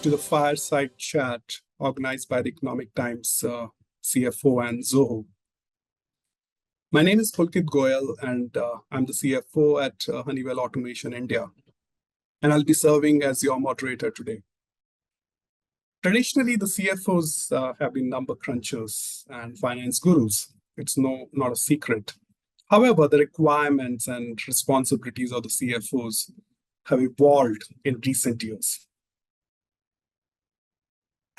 to the fireside chat organized by the Economic Times CFO and Zoho. My name is Pulkit Goyal, and I'm the CFO at Honeywell Automation India, and I'll be serving as your moderator today. Traditionally, the CFOs have been number crunchers and finance gurus. It's not a secret. However, the requirements and responsibilities of the CFOs have evolved in recent years.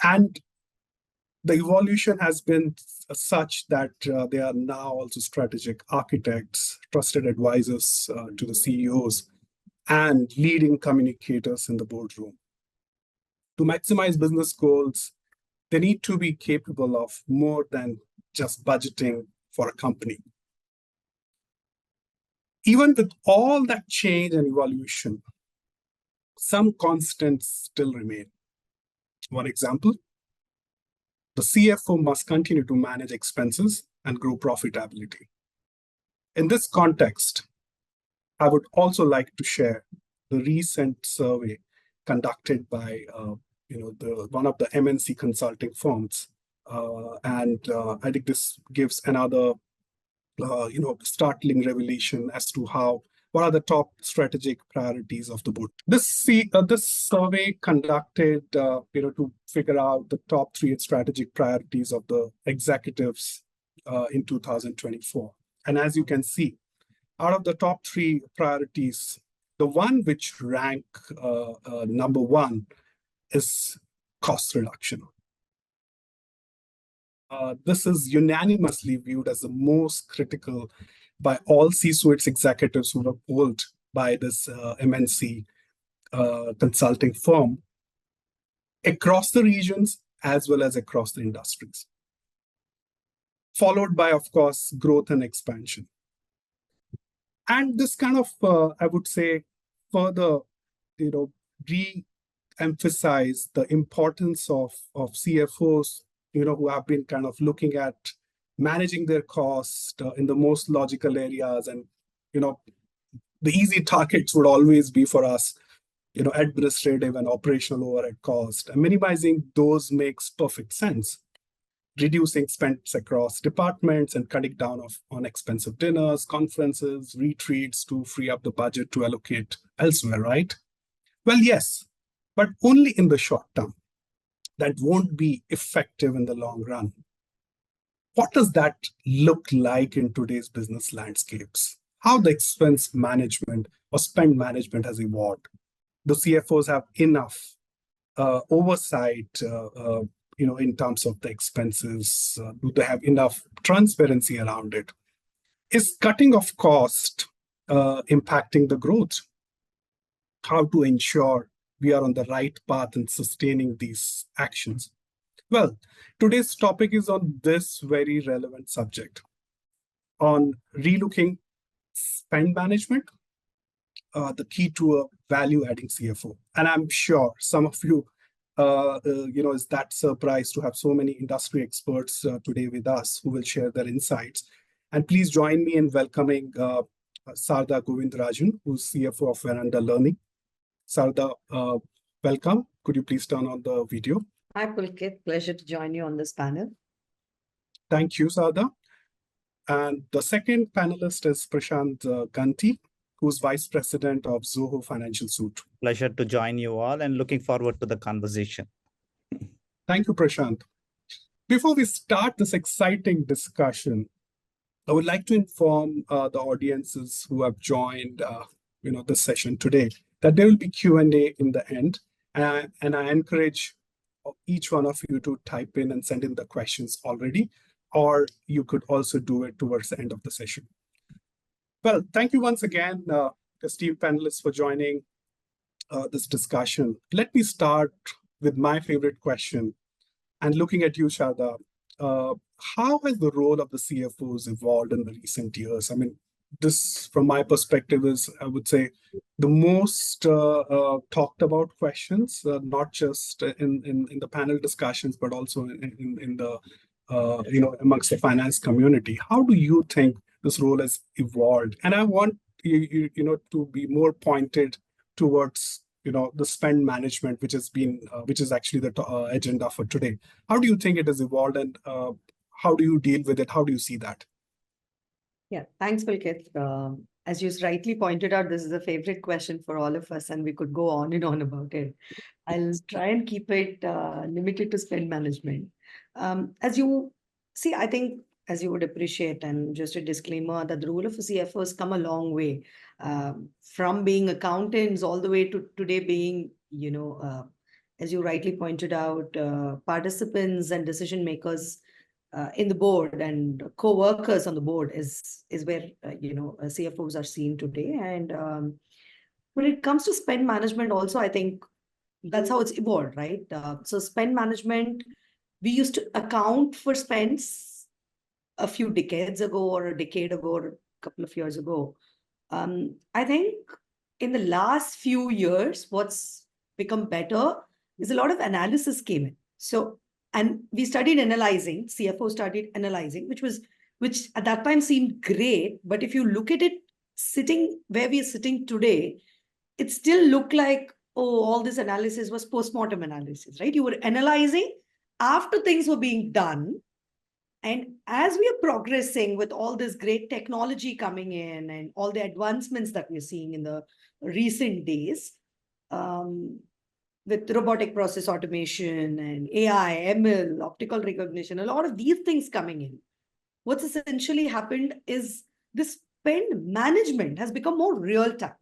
And the evolution has been such that they are now also strategic architects, trusted advisors to the CEOs, and leading communicators in the boardroom. To maximize business goals, they need to be capable of more than just budgeting for a company. Even with all that change and evolution, some constants still remain. One example, the CFO must continue to manage expenses and grow profitability. In this context, I would also like to share the recent survey conducted by one of the MNC consulting firms, and I think this gives another startling revelation as to what are the top strategic priorities of the board. This survey conducted to figure out the top 3 strategic priorities of the executives in 2024. And as you can see, out of the top 3 priorities, the one which rank number 1 is cost reduction. This is unanimously viewed as the most critical by all C-suite executives who were polled by this MNC consulting firm across the regions as well as across the industries. Followed by, of course, growth and expansion. And this kind of, I would say, further, re-emphasize the importance of CFOs, who have been kind of looking at managing their cost in the most logical areas. And, the easy targets would always be for us, administrative and operational overhead cost. And minimizing those makes perfect sense. Reducing spends across departments and cutting down on expensive dinners, conferences, retreats to free up the budget to allocate elsewhere, right? Well, yes, but only in the short term. That won't be effective in the long run. What does that look like in today's business landscapes? How the expense management or spend management has evolved? The CFOs have enough oversight, in terms of the expenses? Do they have enough transparency around it? Is cutting of cost impacting the growth? How to ensure we are on the right path in sustaining these actions? Well, today's topic is on this very relevant subject, on relooking spend management, the key to a value-adding CFO. And I'm sure some of you, is that surprised to have so many industry experts today with us who will share their insights. And please join me in welcoming Saradha Govindarajan, who's CFO of Veranda Learning. Saradha, welcome. Could you please turn on the video? Hi, Pulkit. Pleasure to join you on this panel. Thank you, Saradha. And the second panelist is Prashant Ganti, who's Vice President of Zoho Financial Suite. Pleasure to join you all and looking forward to the conversation. Thank you, Prashant. Before we start this exciting discussion, I would like to inform the audiences who have joined this session today that there will be Q&A in the end. And I encourage each one of you to type in and send in the questions already, or you could also do it towards the end of the session. Well, thank you once again, esteemed panelists, for joining this discussion. Let me start with my favorite question. And looking at you, Saradha, how has the role of the CFOs evolved in the recent years? I mean, this, from my perspective, is, I would say, the most talked about questions, not just in the panel discussions, but also in the amongst the finance community. How do you think this role has evolved? And I want you to be more pointed towards the spend management, which is actually the agenda for today. How do you think it has evolved, and how do you deal with it? How do you see that? Yeah, thanks, Pulkit. As you rightly pointed out, this is a favorite question for all of us, and we could go on and on about it. I'll try and keep it limited to spend management. As you see, I think, as you would appreciate, and just a disclaimer, that the role of a CFO has come a long way, from being accountants all the way to today being, as you rightly pointed out, participants and decision makers in the board and co-workers on the board is where CFOs are seen today. And when it comes to spend management also, I think that's how it's evolved, right? So spend management, we used to account for spends a few decades ago, or a decade ago, or a couple of years ago. I think in the last few years, what's become better is a lot of analysis came in. So, and we studied analyzing, CFO studied analyzing, which at that time seemed great. But if you look at it sitting where we are sitting today, it still looked like, oh, all this analysis was post-mortem analysis, right? You were analyzing after things were being done. And as we are progressing with all this great technology coming in and all the advancements that we're seeing in the recent days, with robotic process automation and AI, ML, optical recognition, a lot of these things coming in, what's essentially happened is this spend management has become more real time.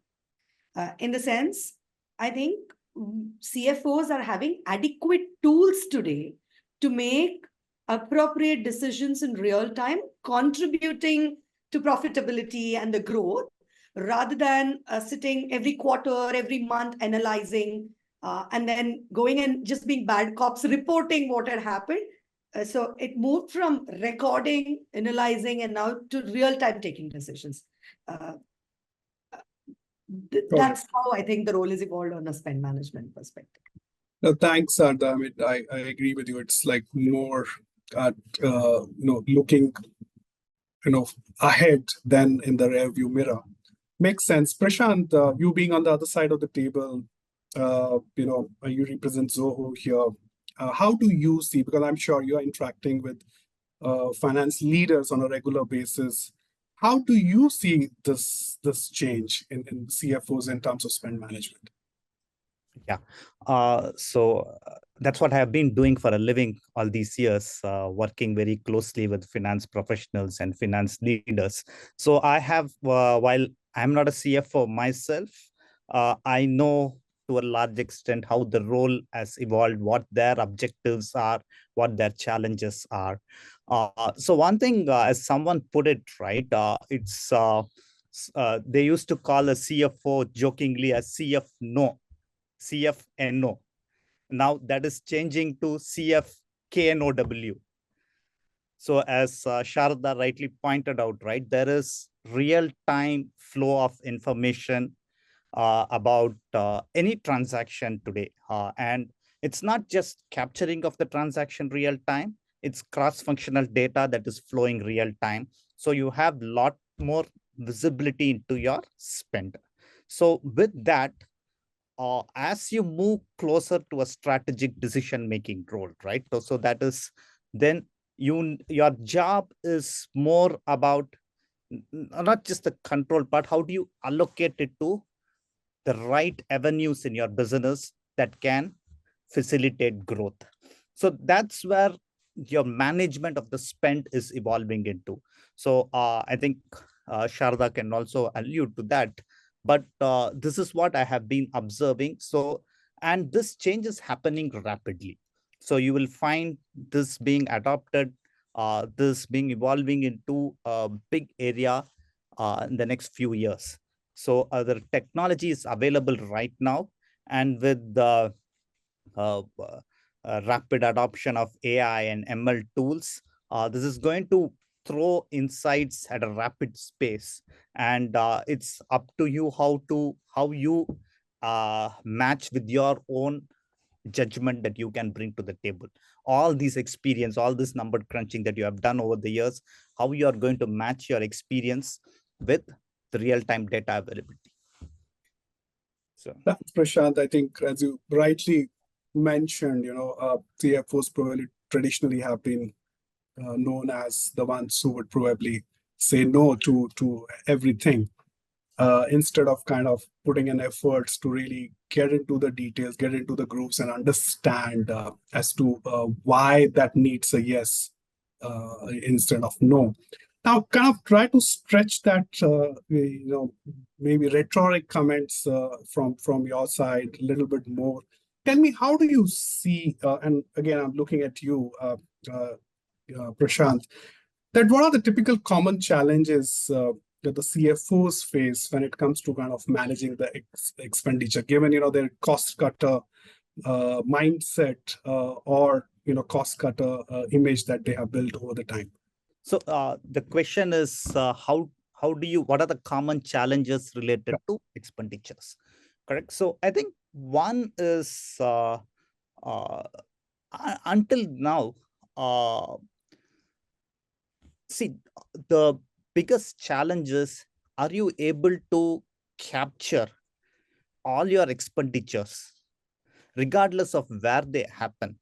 In the sense, I think CFOs are having adequate tools today to make appropriate decisions in real time, contributing to profitability and the growth, rather than sitting every quarter, every month, analyzing, and then going and just being bad cops, reporting what had happened. So it moved from recording, analyzing, and now to real-time taking decisions. That's how I think the role is evolved on a spend management perspective. No, thanks, Saradha. I mean, I agree with you. It's like more at looking ahead than in the rearview mirror. Makes sense. Prashant, you being on the other side of the table, you represent Zoho here. How do you see, because I'm sure you're interacting with finance leaders on a regular basis, how do you see this change in CFOs in terms of spend management? Yeah. So that's what I have been doing for a living all these years, working very closely with finance professionals and finance leaders. So I have, while I'm not a CFO myself, I know to a large extent how the role has evolved, what their objectives are, what their challenges are. So one thing, as someone put it, right, it's they used to call a CFO jokingly a CFNO. Now that is changing to CFKNOW. So as Saradha rightly pointed out, right, there is real-time flow of information about any transaction today. And it's not just capturing of the transaction real time, it's cross-functional data that is flowing real time. So you have a lot more visibility into your spend. So with that, as you move closer to a strategic decision-making role, right? So that is, then your job is more about not just the control part, how do you allocate it to the right avenues in your business that can facilitate growth. So that's where your management of the spend is evolving into. So I think Saradha can also allude to that. But this is what I have been observing. So, and this change is happening rapidly. So you will find this being adopted, this being evolving into a big area in the next few years. So the technology is available right now, and with the rapid adoption of AI and ML tools, this is going to throw insights at a rapid pace, and it's up to you how you match with your own judgment that you can bring to the table. All these experience, all this number crunching that you have done over the years, how you are going to match your experience with the real-time data availability. That's Prashant. I think, as you rightly mentioned, CFOs probably traditionally have been known as the ones who would probably say no to everything, instead of kind of putting in efforts to really get into the details, get into the groups, and understand as to why that needs a yes instead of no. Now, kind of try to stretch that, maybe rhetoric comments from your side a little bit more. Tell me, how do you see, and again, I'm looking at you, Prashant, that what are the typical common challenges that the CFOs face when it comes to kind of managing the expenditure, given their cost cutter mindset or cost cutter image that they have built over the time? So the question is, what are the common challenges related to expenditures? Correct. So I think one is until now, see, the biggest challenge is, are you able to capture all your expenditures, regardless of where they happen?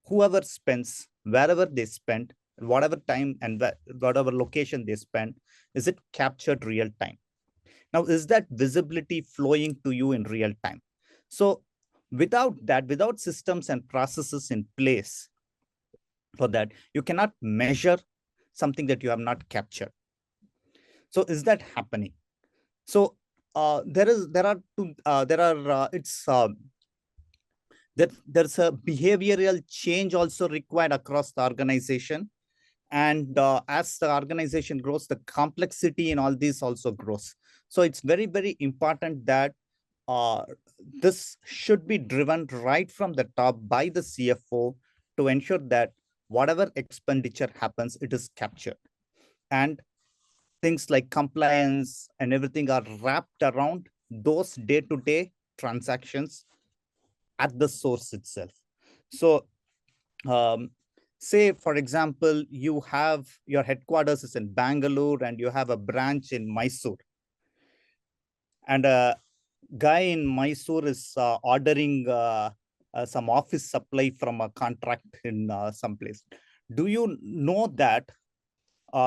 Whoever spends, wherever they spend, whatever time and whatever location they spend, is it captured real time? Now, is that visibility flowing to you in real time? So without that, without systems and processes in place for that, you cannot measure something that you have not captured. So is that happening? So there's a behavioral change also required across the organization. And as the organization grows, the complexity in all this also grows. So it's very, very important that this should be driven right from the top by the CFO to ensure that whatever expenditure happens, it is captured. And things like compliance and everything are wrapped around those day-to-day transactions at the source itself. So say, for example, you have your headquarters is in Bangalore and you have a branch in Mysore. And a guy in Mysore is ordering some office supply from a contract in some place. Do you know that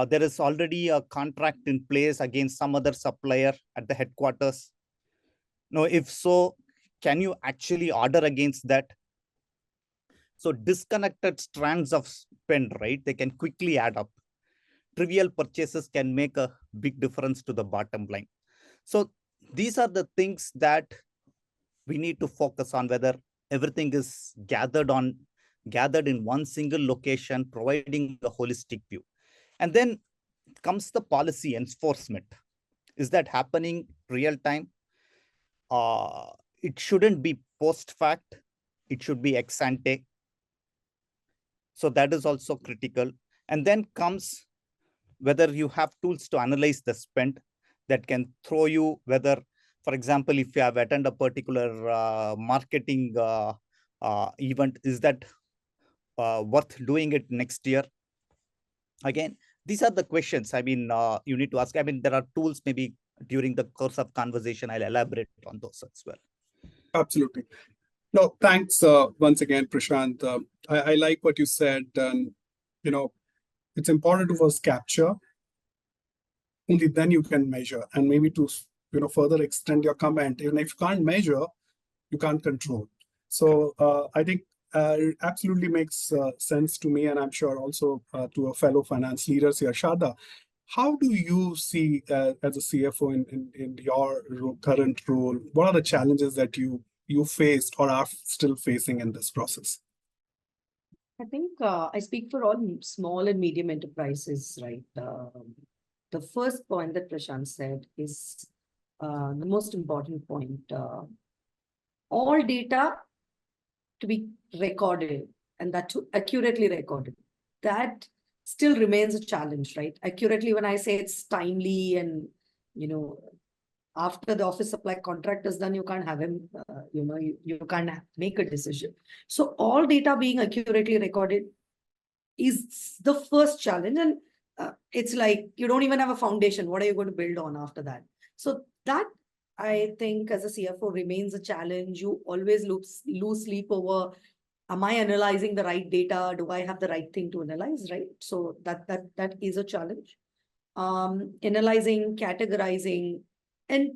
there is already a contract in place against some other supplier at the headquarters? No, if so, can you actually order against that? So disconnected strands of spend, right? They can quickly add up. Trivial purchases can make a big difference to the bottom line. So these are the things that we need to focus on, whether everything is gathered in one single location, providing a holistic view. And then comes the policy enforcement. Is that happening real time? It shouldn't be post fact. It should be ex ante. So that is also critical. And then comes whether you have tools to analyze the spend that can throw you, whether, for example, if you have attended a particular marketing event, is that worth doing it next year? Again, these are the questions. I mean, you need to ask. I mean, there are tools, maybe during the course of conversation, I'll elaborate on those as well. Absolutely. No, thanks once again, Prashant. I like what you said. It's important to first capture. Only then you can measure. And maybe to further extend your comment, even if you can't measure, you can't control. So I think it absolutely makes sense to me, and I'm sure also to a fellow finance leaders here. Saradha, how do you see as a CFO in your current role? What are the challenges that you faced or are still facing in this process? I think I speak for all small and medium enterprises, right? The first point that Prashant said is the most important point. All data to be recorded, and that to accurately recorded. That still remains a challenge, right? Accurately, when I say it's timely and, after the office supply contract is done, you can't have him, you can't make a decision. So all data being accurately recorded is the first challenge. And it's like, you don't even have a foundation. What are you going to build on after that? So that I think as a CFO remains a challenge. You always lose sleep over, am I analyzing the right data? Do I have the right thing to analyze, right? So that is a challenge. Analyzing, categorizing, and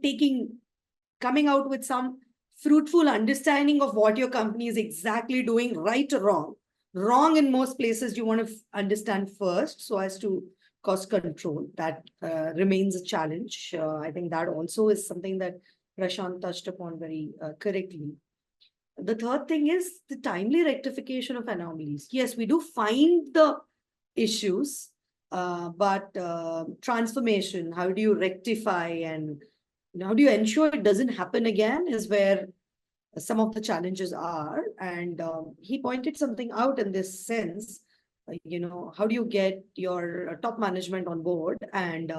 coming out with some fruitful understanding of what your company is exactly doing, right or wrong. Wrong in most places you want to understand first, so as to cost control. That remains a challenge. I think that also is something that Prashant touched upon very correctly. The third thing is the timely rectification of anomalies. Yes, we do find the issues, but transformation, how do you rectify and how do you ensure it doesn't happen again, is where some of the challenges are. And he pointed something out in this sense, how do you get your top management on board? And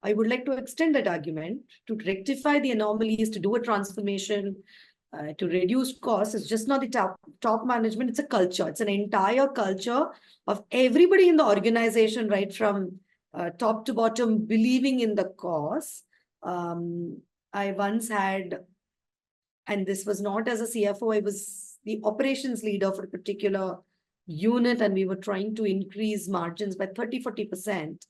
I would like to extend that argument to rectify the anomalies, to do a transformation, to reduce costs. It's just not the top management, it's a culture. It's an entire culture of everybody in the organization, right from top to bottom, believing in the cause. I once had, and this was not as a CFO, I was the operations leader for a particular unit, and we were trying to increase margins by 30-40%.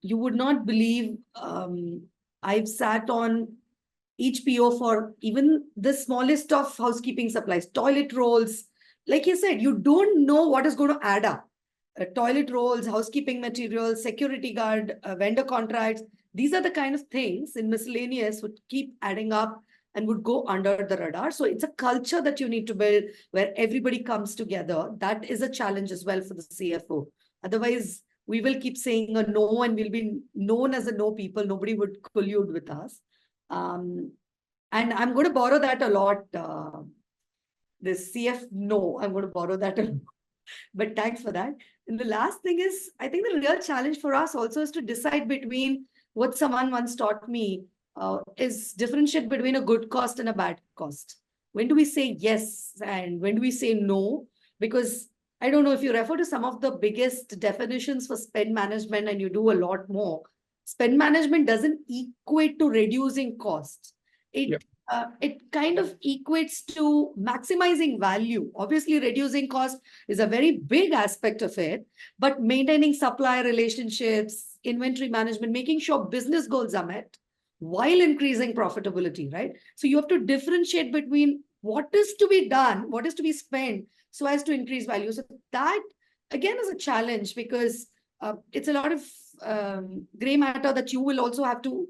You would not believe, I've sat on each PO for even the smallest of housekeeping supplies, toilet rolls. Like you said, you don't know what is going to add up. Toilet rolls, housekeeping materials, security guard, vendor contracts. These are the kind of things in miscellaneous would keep adding up and would go under the radar. So it's a culture that you need to build where everybody comes together. That is a challenge as well for the CFO. Otherwise, we will keep saying a no and we'll be known as a no people. Nobody would collude with us. And I'm going to borrow that a lot. This no, I'm going to borrow that a lot. But thanks for that. And the last thing is, I think the real challenge for us also is to decide between what someone once taught me is differentiate between a good cost and a bad cost. When do we say yes and when do we say no? Because I don't know if you refer to some of the biggest definitions for spend management and you do a lot more. Spend management doesn't equate to reducing costs. It kind of equates to maximizing value. Obviously, reducing cost is a very big aspect of it, but maintaining supplier relationships, inventory management, making sure business goals are met while increasing profitability, right? So you have to differentiate between what is to be done, what is to be spent so as to increase value. So that, again, is a challenge because it's a lot of gray matter that you will also have to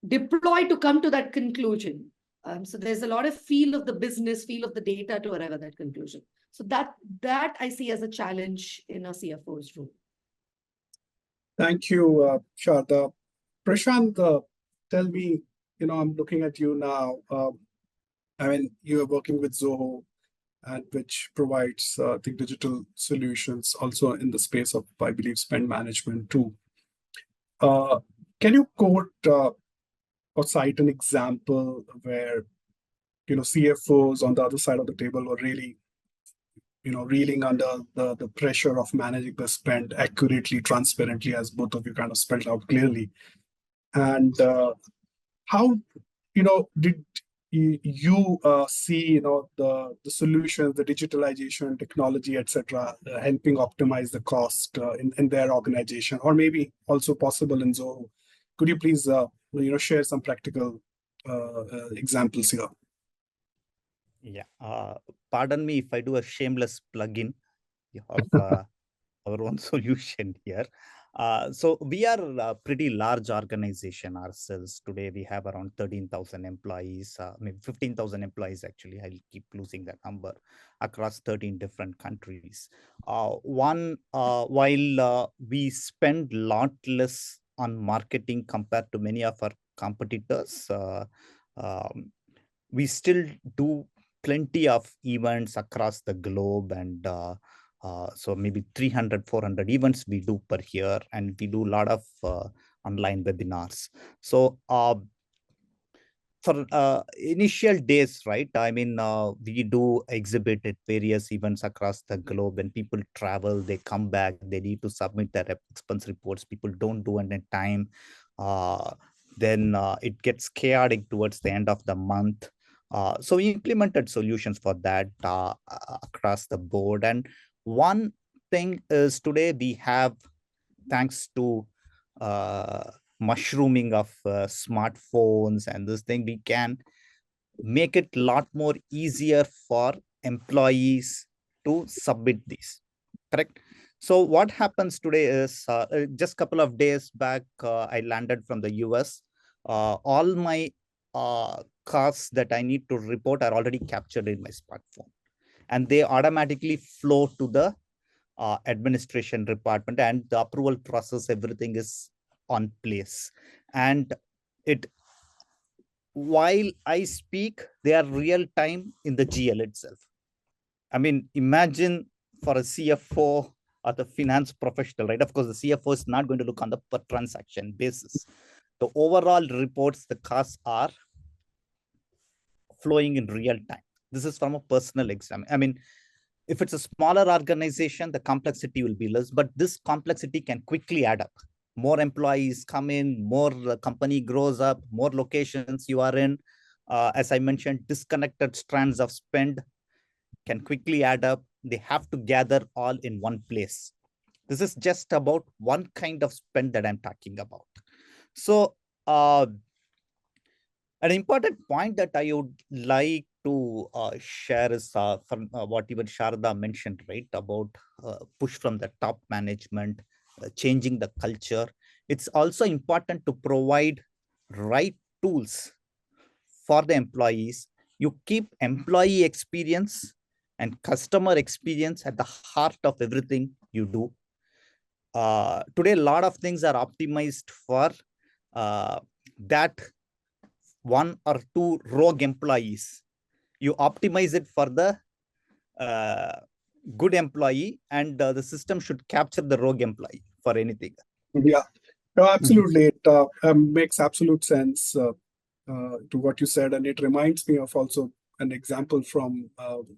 deploy to come to that conclusion. So there's a lot of feel of the business, feel of the data to arrive at that conclusion. So that I see as a challenge in a CFO's role. Thank you, Saradha. Prashant, tell me, I'm looking at you now. I mean, you are working with Zoho, and which provides the digital solutions also in the space of, I believe, spend management too. Can you quote or cite an example where CFOs on the other side of the table were really reeling under the pressure of managing the spend accurately, transparently, as both of you kind of spelled out clearly? And how did you see the solutions, the digitalization, technology, etc., helping optimize the cost in their organization, or maybe also possible in Zoho? Could you please share some practical examples here? Yeah. Pardon me if I do a shameless plug-in of our own solution here. So we are a pretty large organization ourselves. Today we have around 13,000 employees, maybe 15,000 employees actually. I'll keep losing that number across 13 different countries. While we spend a lot less on marketing compared to many of our competitors, we still do plenty of events across the globe, and so maybe 300, 400 events we do per year, and we do a lot of online webinars. So for initial days, right? I mean, we do exhibit at various events across the globe. When people travel, they come back, they need to submit their expense reports. People don't do it in time. then it gets chaotic towards the end of the month. So we implemented solutions for that across the board. And one thing is today we have, thanks to mushrooming of smartphones and this thing, we can make it a lot more easier for employees to submit these. Correct. So what happens today is just a couple of days back, I landed from the US. All my costs that I need to report are already captured in my smartphone, and they automatically flow to the administration department, and the approval process, everything is on place. And it, while I speak, they are real time in the GL itself. I mean, imagine for a CFO or the finance professional, right? Of course, the CFO is not going to look on the per transaction basis. The overall reports, the costs are flowing in real time. This is from a personal exam. I mean, if it's a smaller organization, the complexity will be less, but this complexity can quickly add up. More employees come in, more the company grows up, more locations you are in. As I mentioned, disconnected strands of spend can quickly add up. They have to gather all in one place. This is just about one kind of spend that I'm talking about. So an important point that I would like to share is from what even Saradha mentioned, right, about push from the top management, changing the culture. It's also important to provide right tools for the employees. You keep employee experience and customer experience at the heart of everything you do. Today, a lot of things are optimized for that one or two rogue employees. You optimize it for the good employee, and the system should capture the rogue employee for anything. Yeah, no, absolutely. It makes absolute sense to what you said, and it reminds me of also an example from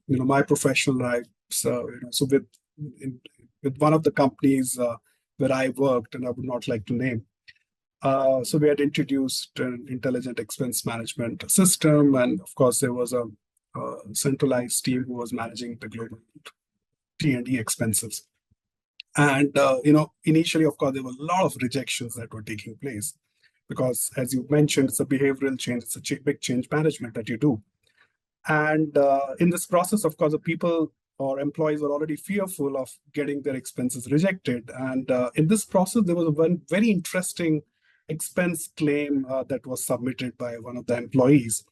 my professional life. So with one of the companies where I worked, and I would not like to name. So we had introduced an intelligent expense management system, and of course there was a centralized team who was managing the global T&E expenses. And initially, of course, there were a lot of rejections that were taking place because, as you mentioned, it's a behavioral change, it's a big change management that you do. And in this process, of course, the people or employees were already fearful of getting their expenses rejected. And in this process, there was one very interesting expense claim that was submitted by one of the employees.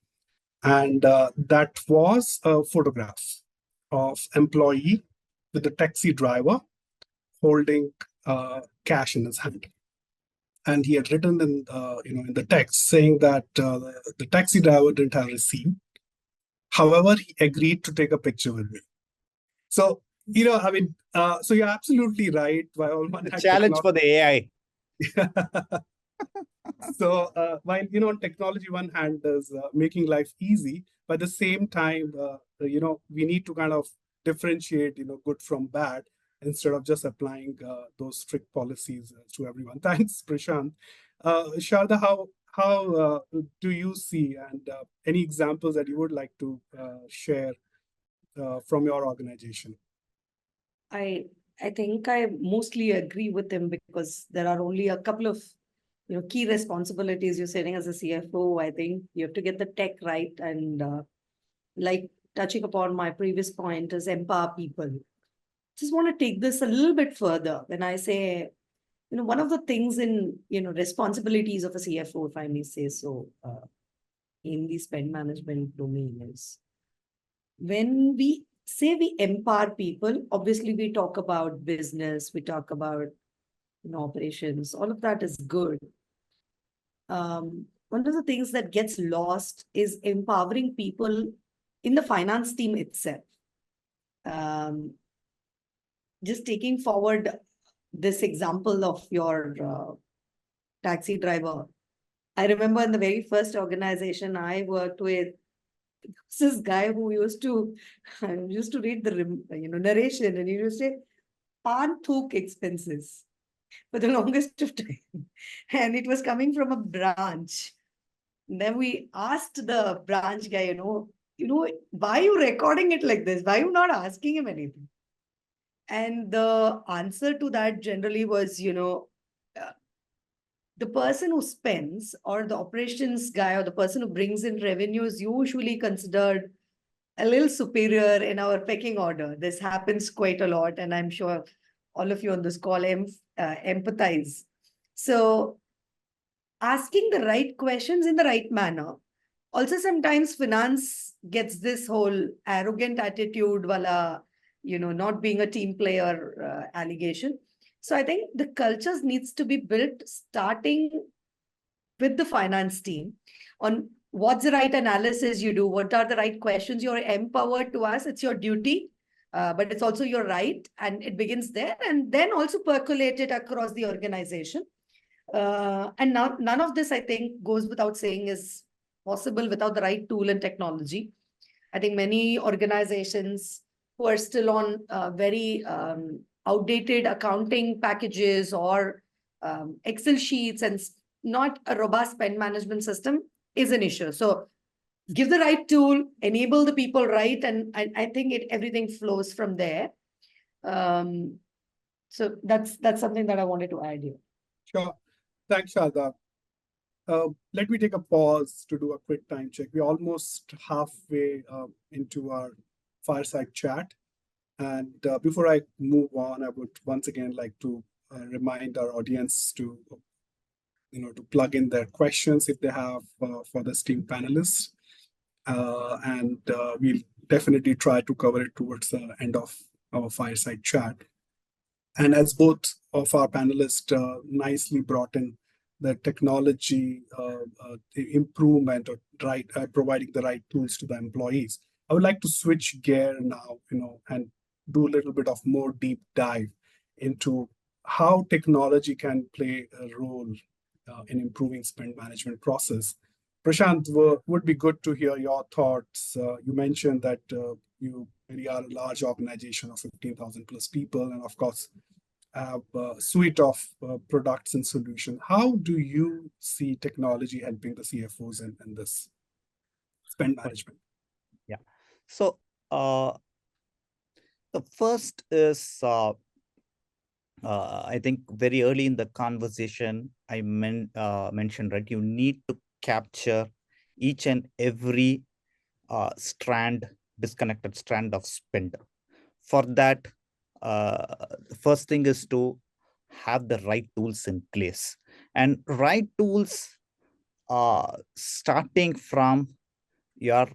And that was a photograph of employee with a taxi driver holding cash in his hand. And he had written in the text saying that the taxi driver didn't have receipt. However, he agreed to take a picture with me. So, so you're absolutely right. By all one hand, challenge for the AI. So while technology one hand is making life easy, but at the same time, we need to kind of differentiate good from bad instead of just applying those strict policies to everyone. Thanks, Prashant. Sharda, how do you see, and any examples that you would like to share from your organization? I think I mostly agree with him because there are only a couple of key responsibilities you're setting as a CFO. I think you have to get the tech right, and like touching upon my previous point is empower people. Just want to take this a little bit further. When I say, one of the things in responsibilities of a CFO, if I may say so, in the spend management domain is when we say we empower people. Obviously, we talk about business, we talk about operations. All of that is good. One of the things that gets lost is empowering people in the finance team itself. Just taking forward this example of your taxi driver. I remember in the very first organization I worked with, this guy who used to read the narration, and he used to say, "Pan thuk expenses." for the longest of time. And it was coming from a branch. Then we asked the branch guy, why are you recording it like this? Why are you not asking him anything? And the answer to that generally was, the person who spends, or the operations guy, or the person who brings in revenue is usually considered a little superior in our pecking order. This happens quite a lot, and I'm sure all of you on this call empathize. So asking the right questions in the right manner. Also, sometimes finance gets this whole arrogant attitude, wala, not being a team player allegation. So I think the cultures needs to be built starting with the finance team on what's the right analysis you do, what are the right questions you're empowered to ask. It's your duty, but it's also your right, and it begins there, and then also percolate it across the organization. And now, none of this, I think, goes without saying, is possible without the right tool and technology. I think many organizations who are still on very outdated accounting packages or Excel sheets and not a robust spend management system is an issue. So give the right tool, enable the people right, and I think everything flows from there. So that's something that I wanted to add here. Sure. Thanks, Shada. Let me take a pause to do a quick time check. We're almost halfway into our fireside chat. And before I move on, I would once again like to remind our audience to, to plug in their questions if they have for the esteemed panelists. And we'll definitely try to cover it towards the end of our fireside chat. And as both of our panelists nicely brought in the technology improvement or providing the right tools to the employees, I would like to switch gear now, and do a little bit of more deep dive into how technology can play a role in improving spend management process. Prashant, would be good to hear your thoughts. You mentioned that you really are a large organization of 15,000 plus people, and of course, have a suite of products and solutions. How do you see technology helping the CFOs in this spend management? Yeah. So the first is, I think very early in the conversation, I mentioned, right, you need to capture each and every disconnected strand of spend. For that, the first thing is to have the right tools in place. And right tools, starting from your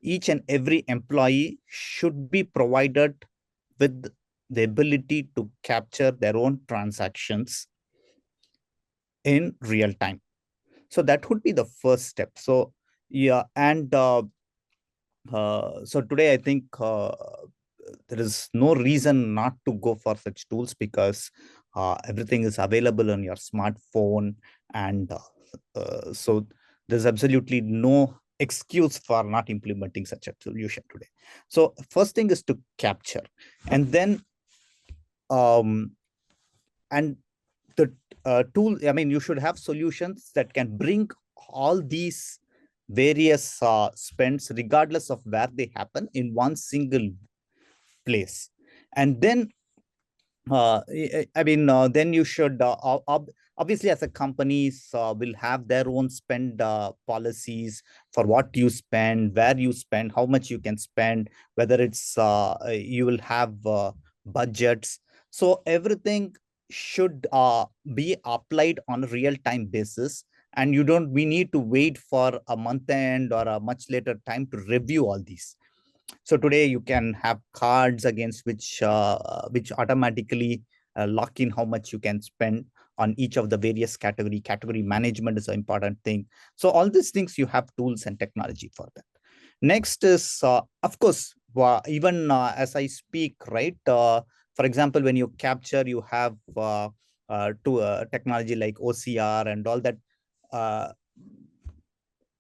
each and every employee should be provided with the ability to capture their own transactions in real time. So that would be the first step. So yeah, and so today I think there is no reason not to go for such tools, because everything is available on your smartphone, and so there's absolutely no excuse for not implementing such a solution today. So first thing is to capture, and then and the tool, I mean, you should have solutions that can bring all these various spends, regardless of where they happen, in one single place. And then then you should obviously, as a companies will have their own spend policies for what you spend, where you spend, how much you can spend, whether it's you will have budgets. So everything should be applied on a real-time basis, and we need to wait for a month end or a much later time to review all these. So today you can have cards against which automatically lock in how much you can spend on each of the various category. Category management is an important thing. So all these things, you have tools and technology for that. Next is, of course, even as I speak, right? For example, when you capture, you have technology like OCR and all that.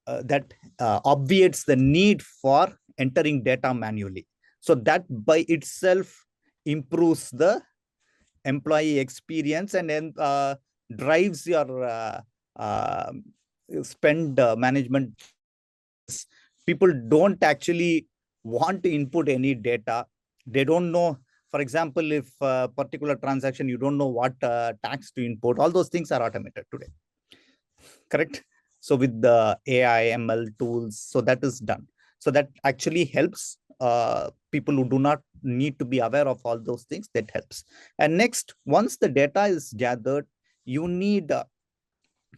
That obviates the need for entering data manually. So that by itself improves the employee experience and then drives your spend management. People don't actually want to input any data. They don't know, for example, if a particular transaction, you don't know what tax to input. All those things are automated today. Correct? So with the AI, ML tools, so that is done. So that actually helps people who do not need to be aware of all those things. That helps. And next, once the data is gathered, you need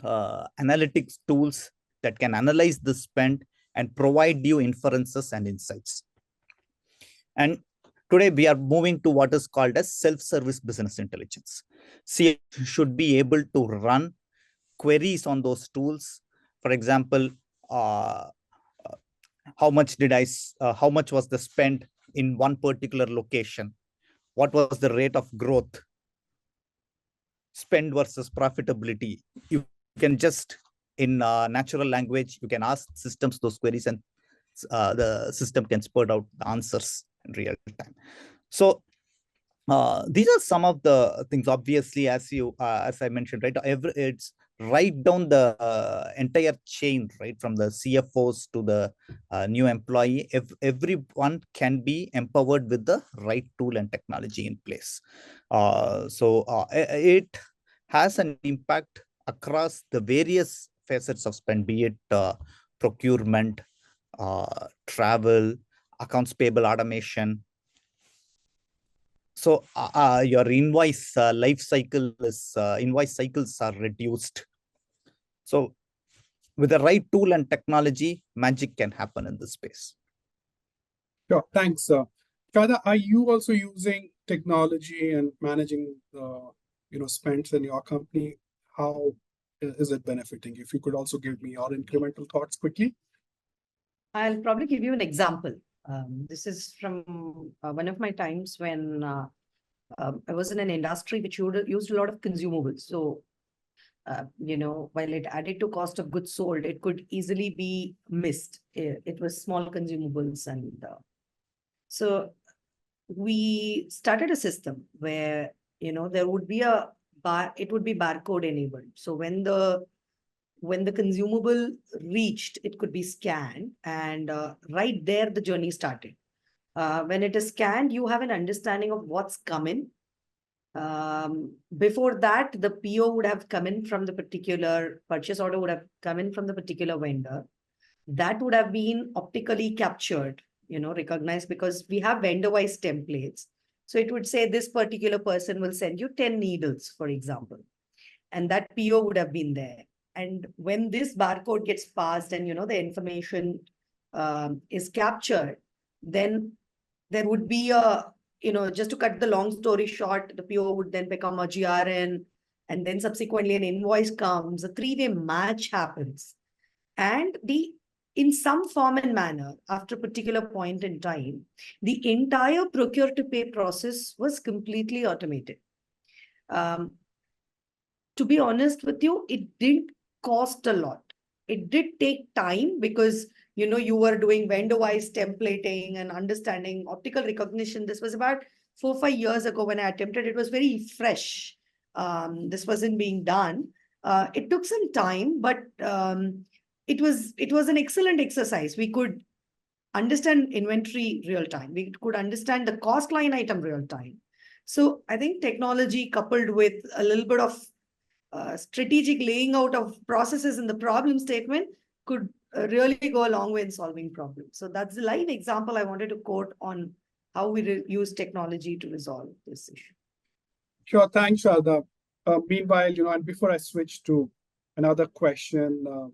analytics tools that can analyze the spend and provide you inferences and insights. And today we are moving to what is called as self-service business intelligence. CFO should be able to run queries on those tools. For example, how much was the spend in one particular location? What was the rate of growth? Spend versus profitability. You can just, in natural language, you can ask systems those queries, and the system can spurt out the answers in real time. So these are some of the things. Obviously, as I mentioned, right, it's right down the entire chain, right, from the CFOs to the new employee. If everyone can be empowered with the right tool and technology in place. It has an impact across the various facets of spend, be it procurement, travel, accounts payable automation. So your invoice life cycle is invoice cycles are reduced. So with the right tool and technology, magic can happen in this space. Sure, thanks. Saradha, are you also using technology and managing spends in your company? How is it benefiting? If you could also give me your incremental thoughts quickly. I'll probably give you an example. This is from one of my times when I was in an industry which used a lot of consumables. So, while it added to cost of goods sold, it could easily be missed. It was small consumables. And so we started a system where, there would be it would be barcode enabled. So when the consumable reached, it could be scanned, and right there the journey started. When it is scanned, you have an understanding of what's coming. Before that, the PO would have come in from the particular purchase order, would have come in from the particular vendor. That would have been optically captured, recognized, because we have vendor-wise templates. So it would say this particular person will send you 10 needles, for example. And that PO would have been there. And when this barcode gets passed and, the information is captured, then there would be just to cut the long story short, the PO would then become a GRN, and then subsequently an invoice comes, a three-way match happens. And in some form and manner, after a particular point in time, the entire procure to pay process was completely automated. To be honest with you, it didn't cost a lot. It did take time because, you were doing vendor-wise templating and understanding optical recognition. This was about 4 or 5 years ago when I attempted. It was very fresh. This wasn't being done. It took some time, but it was an excellent exercise. We could understand inventory real time. We could understand the cost line item real time. So I think technology coupled with a little bit of strategic laying out of processes in the problem statement could really go a long way in solving problems. So that's the live example I wanted to quote on how we use technology to resolve this issue. Sure, thanks, Saradha. Meanwhile, and before I switch to another question,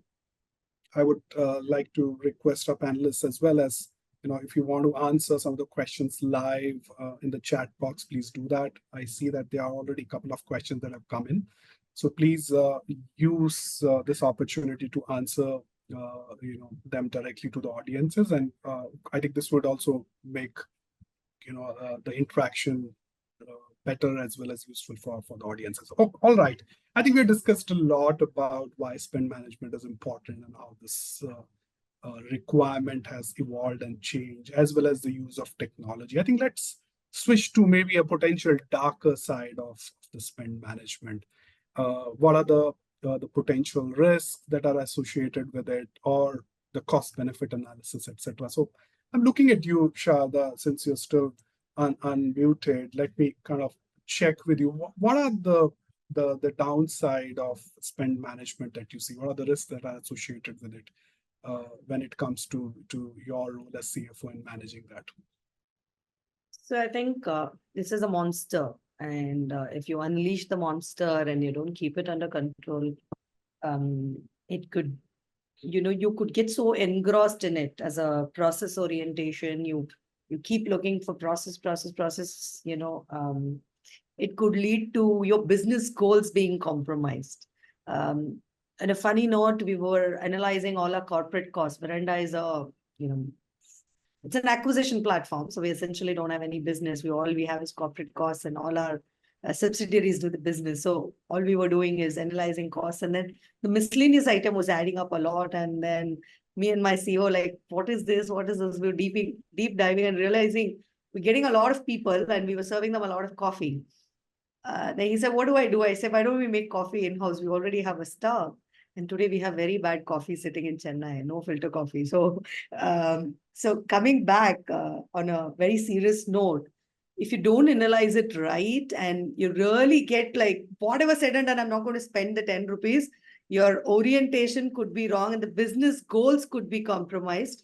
I would like to request our panelists as well as, if you want to answer some of the questions live in the chat box, please do that. I see that there are already a couple of questions that have come in. So please use this opportunity to answer them directly to the audiences. And I think this would also make the interaction better as well as useful for the audiences. All right. I think we discussed a lot about why spend management is important and how this requirement has evolved and changed, as well as the use of technology. I think let's switch to maybe a potential darker side of the spend management? What are the potential risks that are associated with it, or the cost benefit analysis, etc.? So I'm looking at you, Saradha, since you're still unmuted. Let me kind of check with you. What are the downside of spend management that you see? What are the risks that are associated with it when it comes to your role as CFO in managing that? So I think this is a monster. And if you unleash the monster and you don't keep it under control, it could, you could get so engrossed in it as a process orientation. You keep looking for process. It could lead to your business goals being compromised. And a funny note, we were analyzing all our corporate costs. Veranda is it's an acquisition platform. So we essentially don't have any business. All we have is corporate costs, and all our subsidiaries do the business. So all we were doing is analyzing costs. And then the miscellaneous item was adding up a lot. And then me and my CEO, like, what is this? What is this? We were deep diving and realizing we're getting a lot of people, and we were serving them a lot of coffee. Then he said, what do I do? I said, why don't we make coffee in-house? We already have a staff. And today we have very bad coffee sitting in Chennai, no filter coffee. So, so coming back on a very serious note, if you don't analyze it right and you really get like whatever said and done, I'm not going to spend the 10 rupees, your orientation could be wrong and the business goals could be compromised.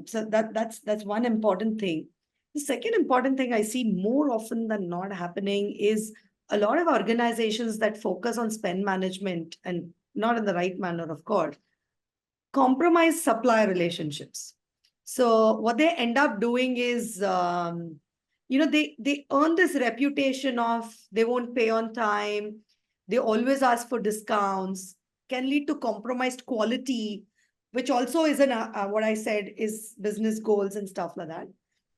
So that's one important thing. The second important thing I see more often than not happening is a lot of organizations that focus on spend management, and not in the right manner, of course, compromise supplier relationships. So what they end up doing is, they earn this reputation of they won't pay on time, they always ask for discounts, can lead to compromised quality, which also is what I said is business goals and stuff like that.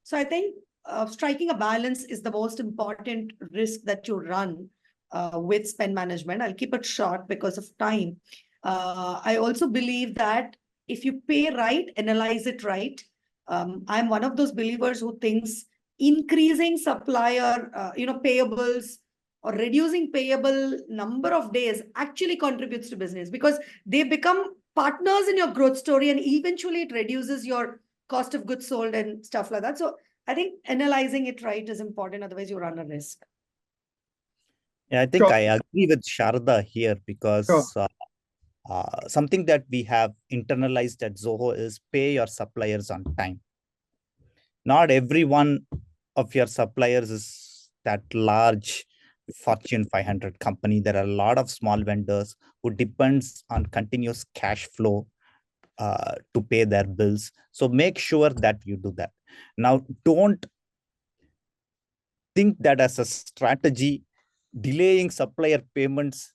So I think striking a balance is the most important risk that you run with spend management. I'll keep it short because of time. I also believe that if you pay right, analyze it right. I'm one of those believers who thinks increasing supplier, payables or reducing payable number of days actually contributes to business, because they become partners in your growth story, and eventually it reduces your cost of goods sold and stuff like that. So I think analyzing it right is important. Otherwise, you run a risk. Yeah, I think I agree with Saradha here, because something that we have internalized at Zoho is pay your suppliers on time. Not every one of your suppliers is that large Fortune 500 company. There are a lot of small vendors who depends on continuous cash flow to pay their bills. So make sure that you do that. Now, don't think that as a strategy, delaying supplier payments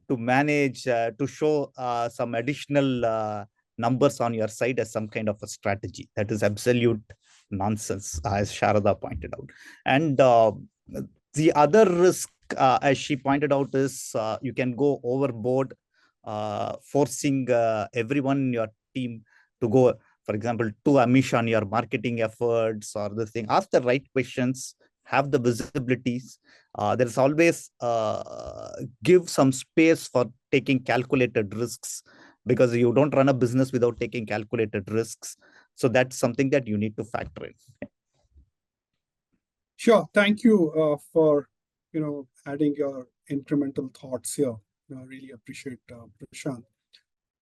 to manage, to show some additional numbers on your side as some kind of a strategy. That is absolute nonsense, as Saradha pointed out. And the other risk, as she pointed out, is you can go overboard, forcing everyone in your team to go, for example, to Amish on your marketing efforts or the thing. Ask the right questions, have the visibilities. There's always give some space for taking calculated risks, because you don't run a business without taking calculated risks. So that's something that you need to factor in. Sure. Thank you for adding your incremental thoughts here. I really appreciate Prashant.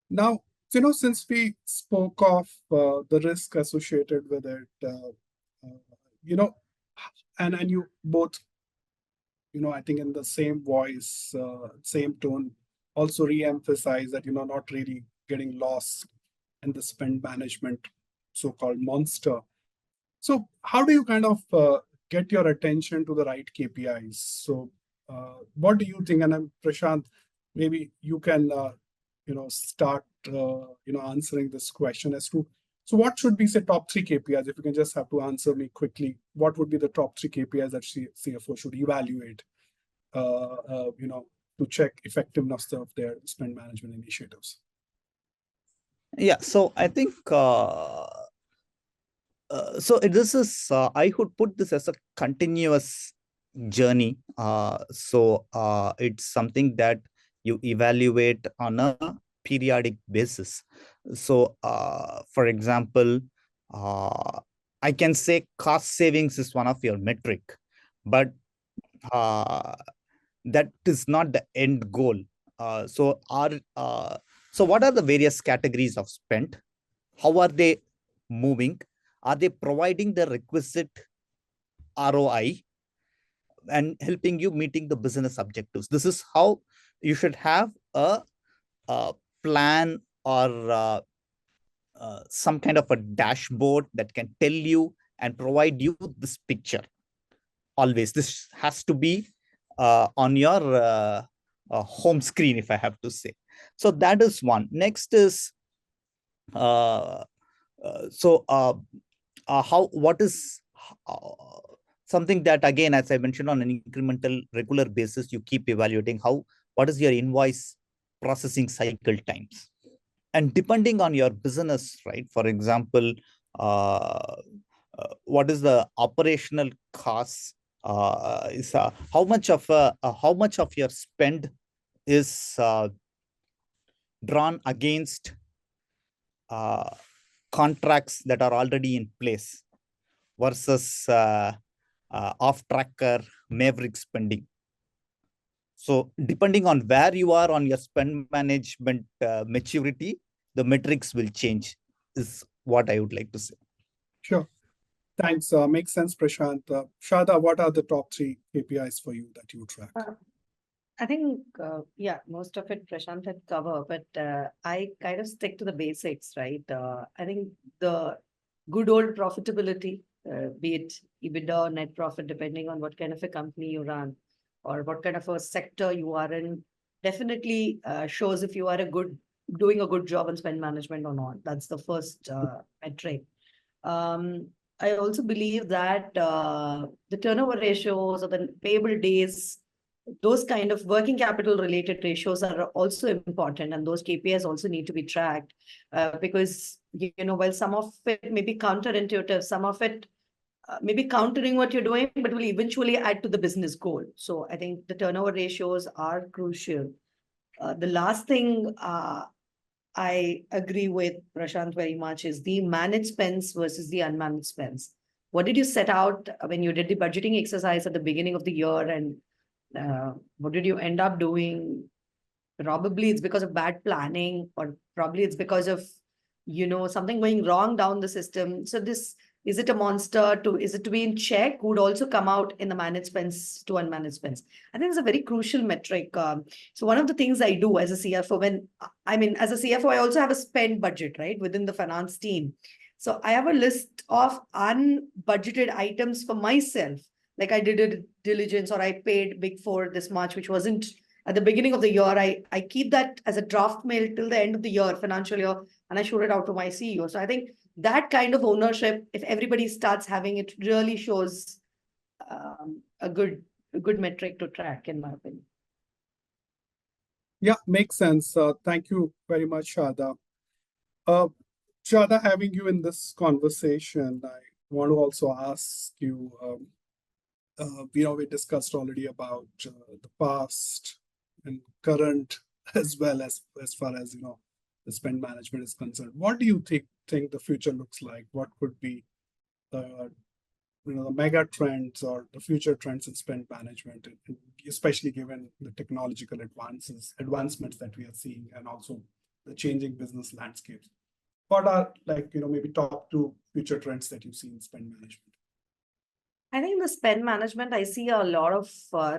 Now, since we spoke of the risk associated with it, and you both, I think in the same voice, same tone, also re-emphasize that not really getting lost in the spend management so-called monster. So how do you kind of get your attention to the right KPIs? So what do you think? And Prashant, maybe you can start answering this question as to, so what should be, say, top 3 KPIs? If you can just have to answer me quickly, what would be the top 3 KPIs that CFO should evaluate to check effectiveness of their spend management initiatives? Yeah, so I think This is, I would put this as a continuous journey. It's something that you evaluate on a periodic basis. For example, uh, I can say cost savings is one of your metric, but uh, that is not the end goal. Uh, so, are what are the various categories of spend? How are they moving? Are they providing the requisite ROI and helping you meeting the business objectives? This is how you should have a plan or some kind of a dashboard that can tell you and provide you this picture. Always, this has to be on your home screen, if I have to say. So that is one. Next is uh, what is something that, again, as I mentioned, on an incremental regular basis, you keep evaluating what is your invoice processing cycle times, and depending on your business, right? For example, what is the operational costs? Is how much of your spend is drawn against contracts that are already in place versus off-tracker maverick spending. So depending on where you are on your spend management maturity, the metrics will change, is what I would like to say. Sure. Thanks. Makes sense, Prashant. Shada, what are the top 3 KPIs for you that you track? I think, yeah, most of it Prashant had covered, but I kind of stick to the basics, right? I think the good old profitability, be it EBITDA or net profit, depending on what kind of a company you run or what kind of a sector you are in, definitely shows if you are doing a good job on spend management or not. That's the first metric. I also believe that the turnover ratios or the payable days, those kind of working capital related ratios are also important, and those KPIs also need to be tracked because, while some of it may be counterintuitive, some of it may be countering what you're doing, but will eventually add to the business goal. So I think the turnover ratios are crucial. The last thing I agree with Prashant very much is the managed spends versus the unmanaged spends. What did you set out when you did the budgeting exercise at the beginning of the year, and what did you end up doing? Probably it's because of bad planning, or probably it's because of, something going wrong down the system. So is it a monster is it to be in check, would also come out in the managed spends to unmanaged spends. I think it's a very crucial metric. So one of the things I do as a CFO, as a CFO, I also have a spend budget, right, within the finance team. So I have a list of unbudgeted items for myself. Like I did a diligence, or I paid Big Four this much, which wasn't at the beginning of the year. I keep that as a draft mail till the end of the year, financial year, and I shoot it out to my CEO. So I think that kind of ownership, if everybody starts having it, really shows a good metric to track, in my opinion. Yeah, makes sense. Thank you very much, Shada. Shada, having you in this conversation, I want to also ask you, we discussed already about the past and current, as well as far as, the spend management is concerned. What do you think the future looks like? What could be the mega trends or the future trends in spend management, especially given the technological advancements that we are seeing, and also the changing business landscapes? What are maybe top 2 future trends that you see in spend management? I think the spend management, I see a lot of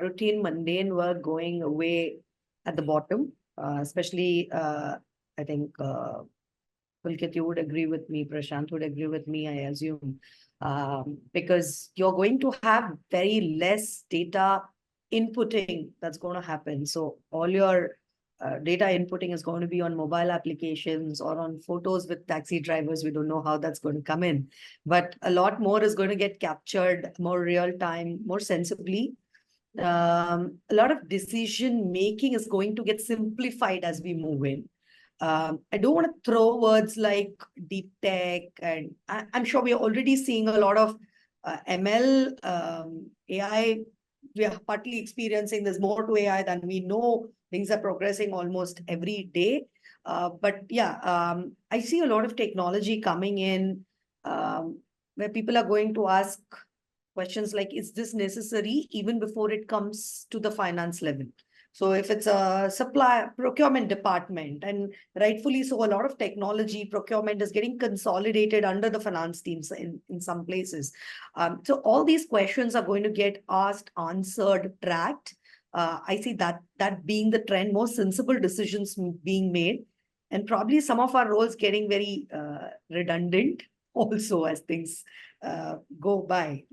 routine, mundane work going away at the bottom, especially I think Pulkit, you would agree with me, Prashant would agree with me, I assume, because you're going to have very less data inputting that's going to happen. So all your data inputting is going to be on mobile applications or on photos with taxi drivers. We don't know how that's going to come in, but a lot more is going to get captured more real time, more sensibly. A lot of decision making is going to get simplified as we move in. I don't want to throw words like deep tech, and I'm sure we are already seeing a lot of ML, AI. We are partly experiencing there's more to AI than we know. Things are progressing almost every day. But yeah, I see a lot of technology coming in where people are going to ask questions like, is this necessary even before it comes to the finance level? So if it's a supply procurement department, and rightfully so, a lot of technology procurement is getting consolidated under the finance teams in some places. So all these questions are going to get asked, answered, tracked. I see that being the trend, more sensible decisions being made, and probably some of our roles getting very redundant also as things go by.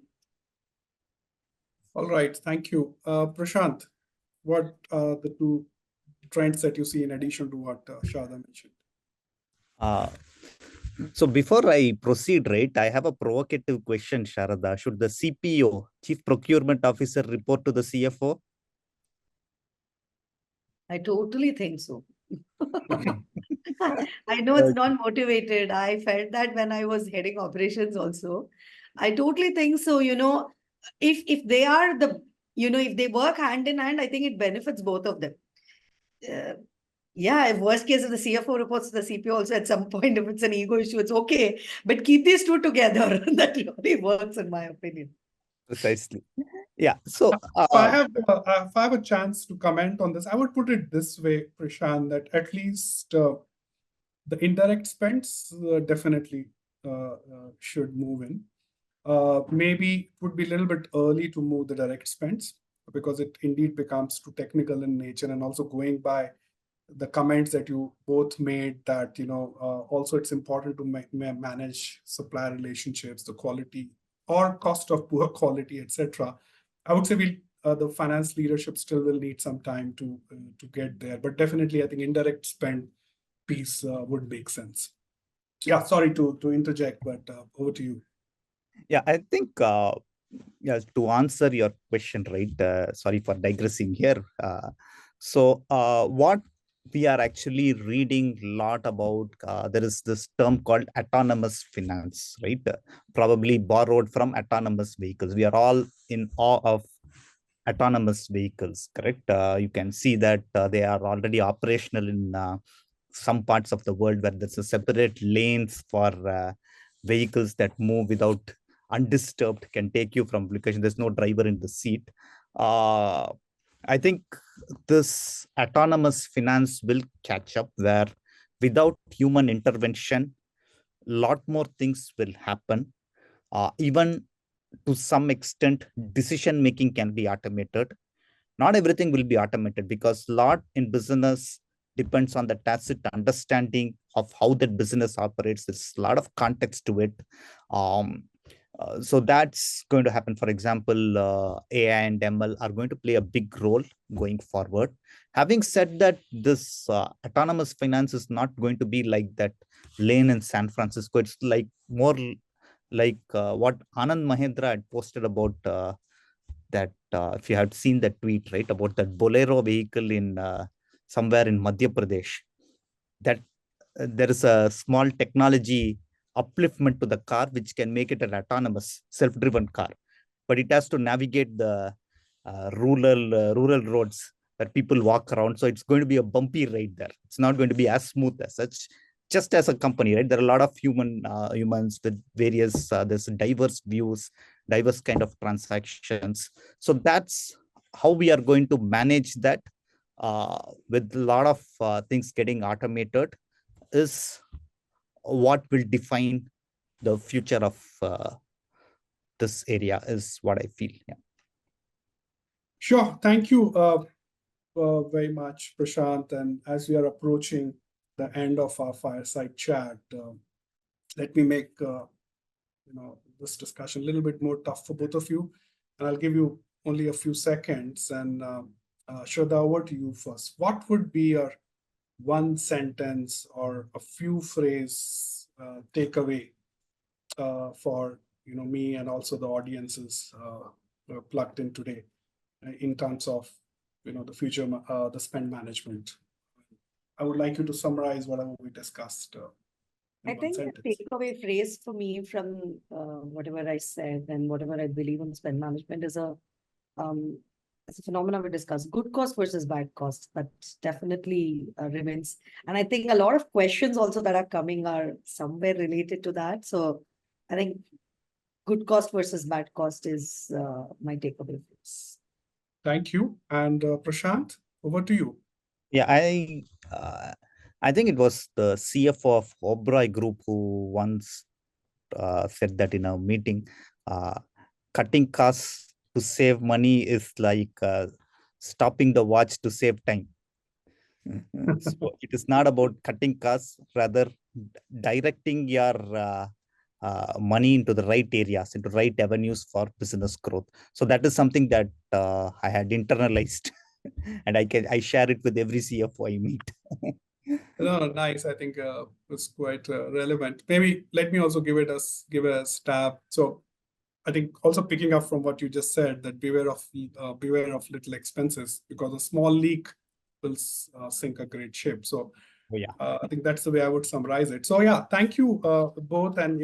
All right, thank you. Prashant, what are the two trends that you see in addition to what Sharda mentioned? So before I proceed, right, I have a provocative question, Sharada. Should the CPO, Chief Procurement Officer, report to the CFO? I totally think so. Okay. I know it's not motivated. I felt that when I was heading operations also. I totally think so. If they are if they work hand in hand, I think it benefits both of them. Yeah, if worst case, if the CFO reports to the CPO also at some point, if it's an ego issue, it's okay. But keep these two together. That really works, in my opinion. Precisely. Yeah. So if I have a chance to comment on this, I would put it this way, Prashant, that at least the indirect spends definitely should move in. Maybe it would be a little bit early to move the direct spends because it indeed becomes too technical in nature, and also going by the comments that you both made that, also it's important to manage supplier relationships, the quality or cost of poor quality, etc. I would say the finance leadership still will need some time to get there, but definitely I think indirect spend piece would make sense. Yeah, sorry to interject, but over to you. Yeah, I think to answer your question, right? Sorry for digressing here. What we are actually reading a lot about, there is this term called autonomous finance, right? Probably borrowed from autonomous vehicles. We are all in awe of autonomous vehicles, correct? You can see that they are already operational in some parts of the world where there's a separate lanes for vehicles that move without undisturbed, can take you from location. There's no driver in the seat. I think this autonomous finance will catch up where without human intervention, a lot more things will happen. Even to some extent, decision making can be automated. Not everything will be automated because a lot in business depends on the tacit understanding of how that business operates. There's a lot of context to it. So that's going to happen. For example, AI and ML are going to play a big role going forward. Having said that, this autonomous finance is not going to be like that lane in San Francisco. It's like more like what Anand Mahindra had posted about that. If you had seen that tweet, right, about that Bolero vehicle in somewhere in Madhya Pradesh, that there is a small technology upliftment to the car which can make it an autonomous self-driven car, but it has to navigate the rural roads where people walk around. So it's going to be a bumpy ride there. It's not going to be as smooth as such. Just as a company, right? There are a lot of humans with various there's diverse views, diverse kind of transactions. So that's how we are going to manage that with a lot of things getting automated is what will define the future of this area is what I feel. Yeah. Sure. Thank you very much, Prashant. And as we are approaching the end of our fireside chat, let me make this discussion a little bit more tough for both of you. And I'll give you only a few seconds. And Shraddha, over to you first. What would be your one sentence or a few phrase takeaway for me and also the audiences plugged in today in terms of the future, the spend management? I would like you to summarize whatever we discussed in I one think the sentence. takeaway phrase for me from whatever I said and whatever I believe on spend management is it's a phenomenon we discussed. Good cost versus bad cost. That definitely remains. And I think a lot of questions also that are coming are somewhere related to that. So I think good cost versus bad cost is my takeaway phrase. Thank you. And Prashant, over to you. Yeah, I think it was the CFO of Oberoi Group who once said that in a meeting, cutting costs to save money is like stopping the watch to save time. So it is not about cutting costs, rather directing your money into the right areas, into right avenues for business growth. So that is something that I had internalized, and I share it with every CFO I meet. No, nice. I think it's quite relevant. Maybe let me also give it a stab. So I think also picking up from what you just said, that beware of little expenses, because a small leak will sink a great ship. So Oh, yeah. I think that's the way I would summarize it. So yeah, thank you both. And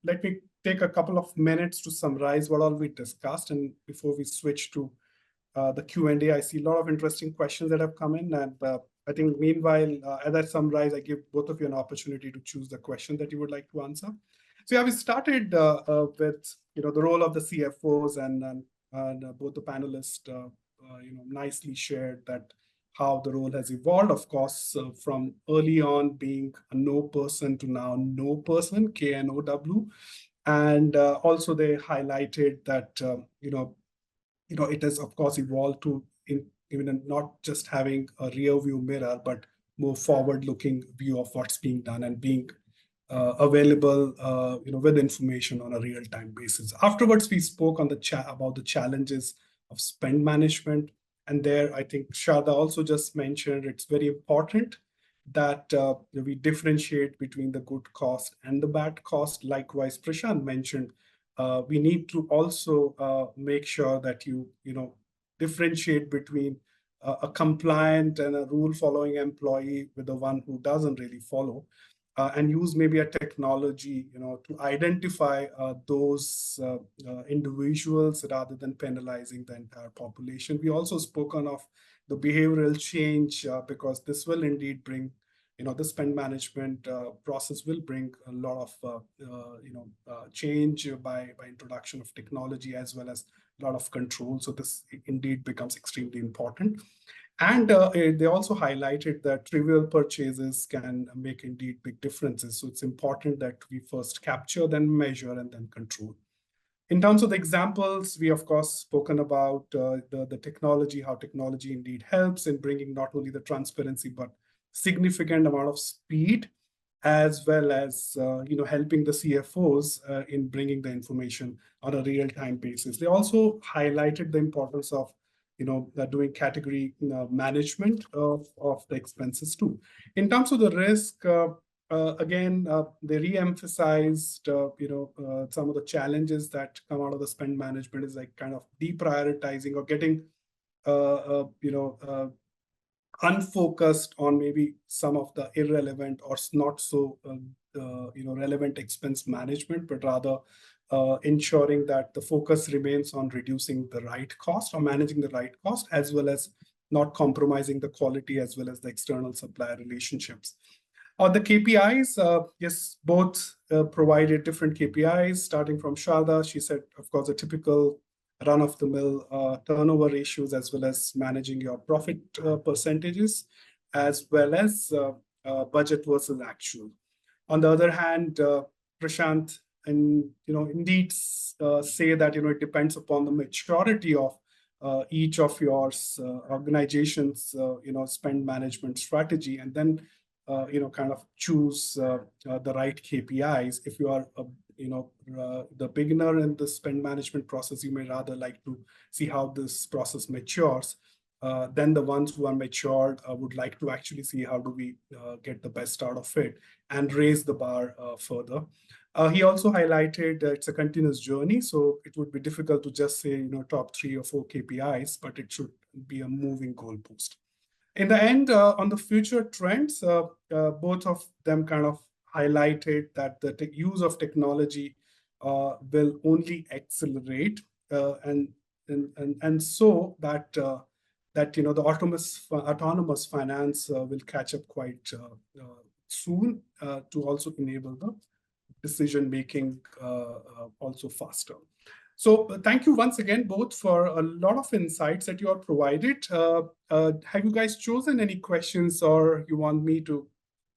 let me take a couple of minutes to summarize what all we discussed, and before we switch to the Q&A, I see a lot of interesting questions that have come in, and I think meanwhile, as I summarize, I give both of you an opportunity to choose the question that you would like to answer. So yeah, we started with the role of the CFOs, and both the panelists nicely shared that how the role has evolved, of course, from early on being a no person to now no person, KNOW, and also they highlighted that it has of course evolved to even not just having a rear view mirror, but more forward looking view of what's being done and being available with information on a real time basis. Afterwards, we spoke on about the challenges of spend management, and there I think Saradha also just mentioned it's very important that we differentiate between the good cost and the bad cost. Likewise, Prashant mentioned we need to also make sure that you differentiate between a compliant and a rule following employee with the one who doesn't really follow, and use maybe a technology to identify those individuals rather than penalizing the entire population. We also spoken of the behavioral change because this will indeed bring the spend management process will bring a lot of change by introduction of technology, as well as a lot of control. So this indeed becomes extremely important. And they also highlighted that trivial purchases can make indeed big differences. So it's important that we first capture, then measure, and then control. In terms of the examples, we of course spoken about the technology, how technology indeed helps in bringing not only the transparency, but significant amount of speed, as well as helping the CFOs in bringing the information on a real-time basis. They also highlighted the importance of doing category management of the expenses too. In terms of the risk, again, they re-emphasized some of the challenges that come out of the spend management is like kind of deprioritizing or getting unfocused on maybe some of the irrelevant or not so relevant expense management, but rather ensuring that the focus remains on reducing the right cost or managing the right cost, as well as not compromising the quality as well as the external supplier relationships. On the KPIs, yes, both provided different KPIs, starting from Saradha. She said, of course, a typical run-of-the-mill turnover ratios, as well as managing your profit percentages, as well as budget versus actual. On the other hand, Prashant and indeed say that it depends upon the maturity of each of your organizations spend management strategy, and then kind of choose the right KPIs. If you are the beginner in the spend management process, you may rather like to see how this process matures. Then the ones who are matured would like to actually see how do we get the best out of it and raise the bar further. He also highlighted that it's a continuous journey, so it would be difficult to just say top 3 or 4 KPIs, but it should be a moving goalpost. In the end, on the future trends, both of them kind of highlighted that the use of technology will only accelerate, and so that that the autonomous finance will catch up quite soon to also enable the decision making also faster. So thank you once again, both, for a lot of insights that you are provided. Have you guys chosen any questions, or you want me to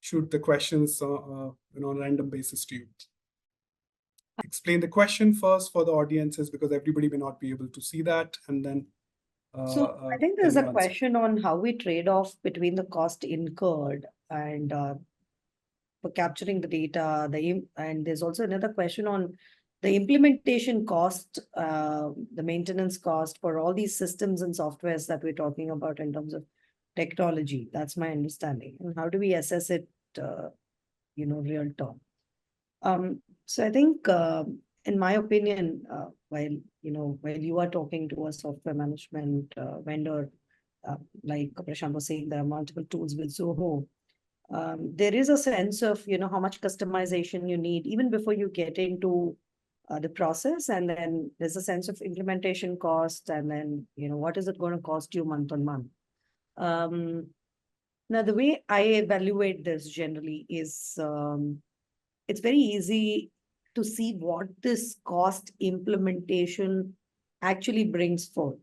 shoot the questions on a random basis to you? Explain the question first for the audiences, because everybody may not be able to see that, and then so I think there's a question on how we trade off between the cost incurred and for capturing the data, and there's also another question on the implementation cost, the maintenance cost for all these systems and softwares that we're talking about in terms of technology. That's my understanding. And how do we assess it, real term? So I think, in my opinion, while you are talking to a software management vendor, like Prashant was saying, there are multiple tools with Zoho. There is a sense of, how much customization you need even before you get into the process. And then there's a sense of implementation cost. And then, what is it going to cost you month on month? Now, the way I evaluate this generally is it's very easy to see what this cost implementation actually brings forth.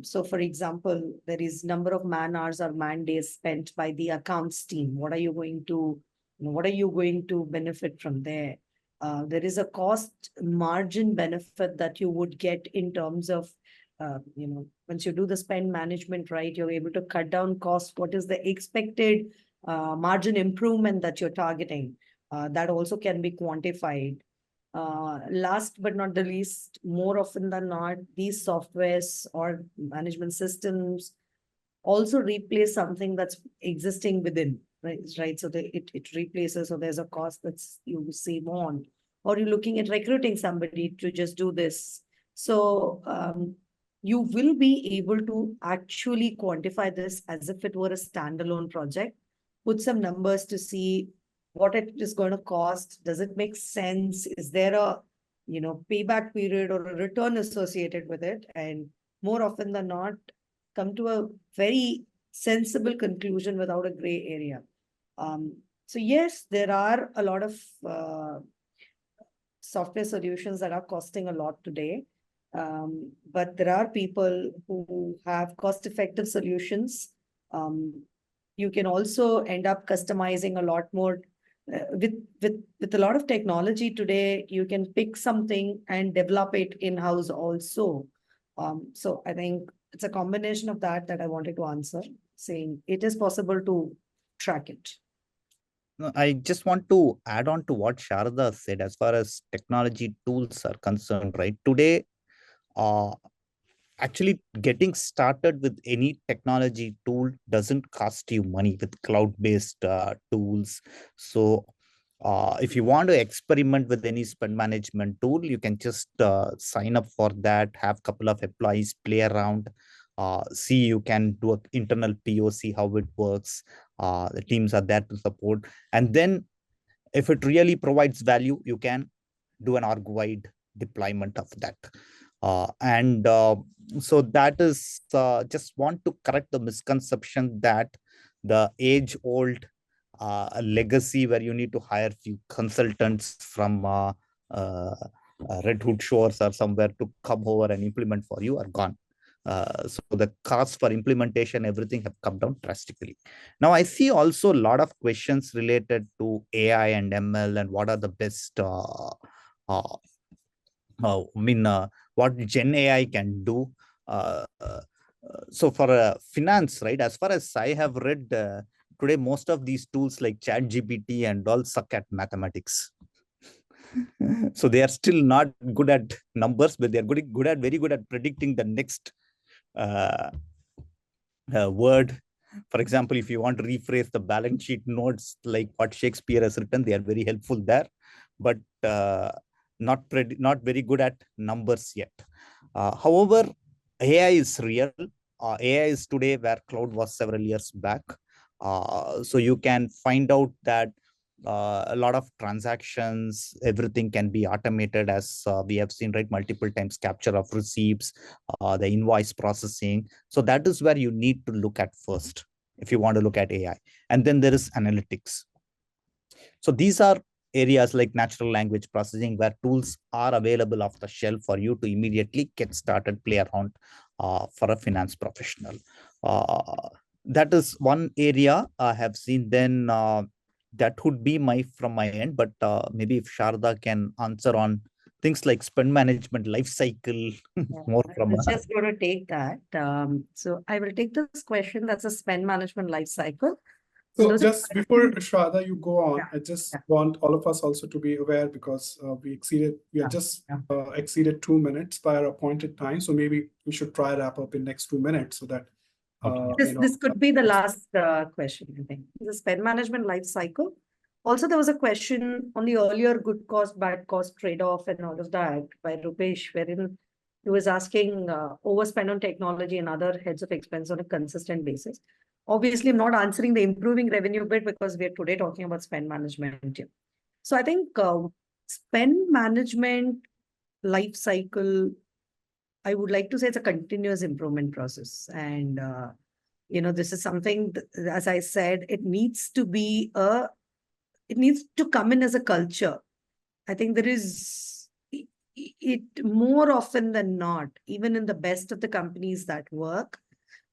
So, for example, there is number of man hours or man days spent by the accounts team. What are you going to benefit from there? There is a cost margin benefit that you would get in terms of, once you do the spend management, right, you're able to cut down costs. What is the expected margin improvement that you're targeting? That also can be quantified. Last but not the least, more often than not, these softwares or management systems also replace something that's existing within, right? So it replaces, so there's a cost that's you save on, or you're looking at recruiting somebody to just do this. So you will be able to actually quantify this as if it were a standalone project, put some numbers to see what it is going to cost. Does it make sense? Is there a payback period or a return associated with it? And more often than not, come to a very sensible conclusion without a gray area. So yes, there are a lot of software solutions that are costing a lot today. But there are people who have cost-effective solutions. You can also end up customizing a lot more. With a lot of technology today, you can pick something and develop it in-house also. So I think it's a combination of that I wanted to answer, saying it is possible to track it. No, I just want to add on to what Saradha said as far as technology tools are concerned, right? Today, actually getting started with any technology tool doesn't cost you money with cloud-based tools. So if you want to experiment with any spend management tool, you can just sign up for that, have a couple of employees play around, see, you can do an internal POC, how it works. The teams are there to support. And then if it really provides value, you can do an org-wide deployment of that. So that is just want to correct the misconception that the age-old legacy where you need to hire few consultants from Red Hood Shores or somewhere to come over and implement for you are gone. So the cost for implementation, everything have come down drastically. Now I see also a lot of questions related to AI and ML and what are the best what Gen AI can do. So for finance, right, as far as I have read, today most of these tools like ChatGPT and all suck at mathematics. So they are still not good at numbers, but they are very good at predicting the next word. For example, if you want to rephrase the balance sheet notes like what Shakespeare has written, they are very helpful there, but not very good at numbers yet. However, AI is real. AI is today where cloud was several years back. So you can find out that a lot of transactions, everything can be automated, as we have seen, right? Multiple times capture of receipts, the invoice processing. So that is where you need to look at first if you want to look at AI. And then there is analytics. So these are areas like natural language processing where tools are available off the shelf for you to immediately get started, play around for a finance professional. That is one area I have seen. Then that would be from my end, but maybe if Saradha can answer on things like spend management life cycle more from I'm just going to take that. So I will take this question. That's a spend management life cycle. So just before Shraddha, you go on, Yeah, I just yeah. want all of us also to be aware, because we have just exceeded 2 minutes by our appointed time. So maybe we should try wrap up in next 2 minutes so that This could be the last question, I think. The spend management life cycle. Also, there was a question on the earlier good cost, bad cost trade-off and all of that by Rupesh, wherein he was asking overspend on technology and other heads of expense on a consistent basis. Obviously, I'm not answering the improving revenue bit because we're today talking about spend management. So I think spend management life cycle, I would like to say it's a continuous improvement process. And, this is something, as I said, it needs to come in as a culture. I think there is, it more often than not, even in the best of the companies that work,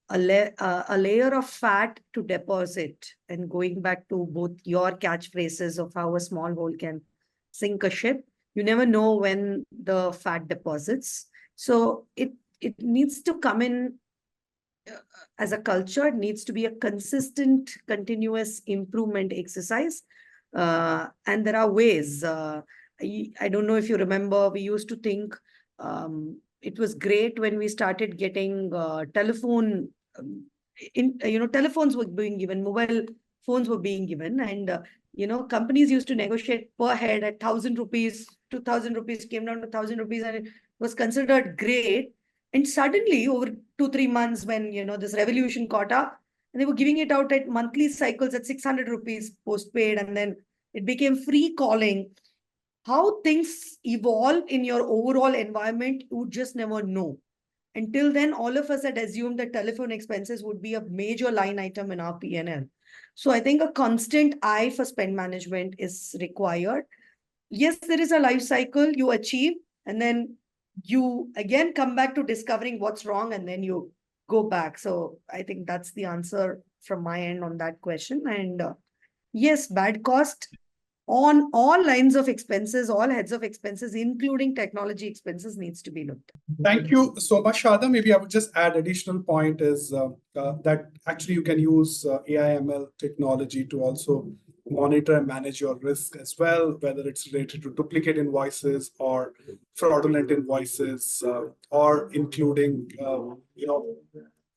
a layer of fat to deposit. And going back to both your catchphrases of how a small hole can sink a ship, you never know when the fat deposits. So it needs to come in as a culture. It needs to be a consistent, continuous improvement exercise. And there are ways. I don't know if you remember, we used to think it was great when we started getting telephone. Telephones were being given, mobile phones were being given, and companies used to negotiate per head at 1,000 rupees, 2,000 rupees, came down to 1,000 rupees, and it was considered great. And suddenly, over 2-3 months, when this revolution caught up, and they were giving it out at monthly cycles at 600 rupees postpaid, and then it became free calling. How things evolve in your overall environment, you would just never know. Until then, all of us had assumed that telephone expenses would be a major line item in our P&L. So I think a constant eye for spend management is required. Yes, there is a life cycle you achieve, and then you again come back to discovering what's wrong, and then you go back. So I think that's the answer from my end on that question. And yes, bad cost on all lines of expenses, all heads of expenses, including technology expenses, needs to be looked at. Thank you so much, Shraddha. Maybe I would just add additional point is that actually you can use AI/ML technology to also monitor and manage your risk as well, whether it's related to duplicate invoices or fraudulent invoices, or including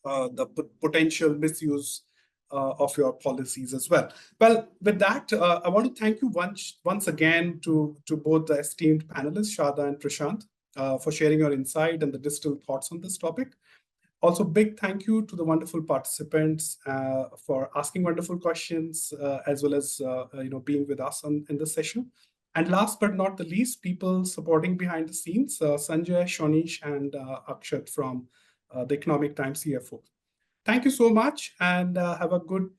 the potential misuse of your policies as well. Well, with that, I want to thank you once again to both the esteemed panelists, Shraddha and Prashant, for sharing your insight and the distilled thoughts on this topic. Also, big thank you to the wonderful participants for asking wonderful questions, as well as being with us in this session. And last but not the least, people supporting behind the scenes, Sanjay, Shonish, and Akshat from the Economic Times CFO. Thank you so much, and have a good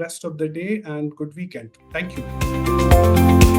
rest of the day and good weekend. Thank you.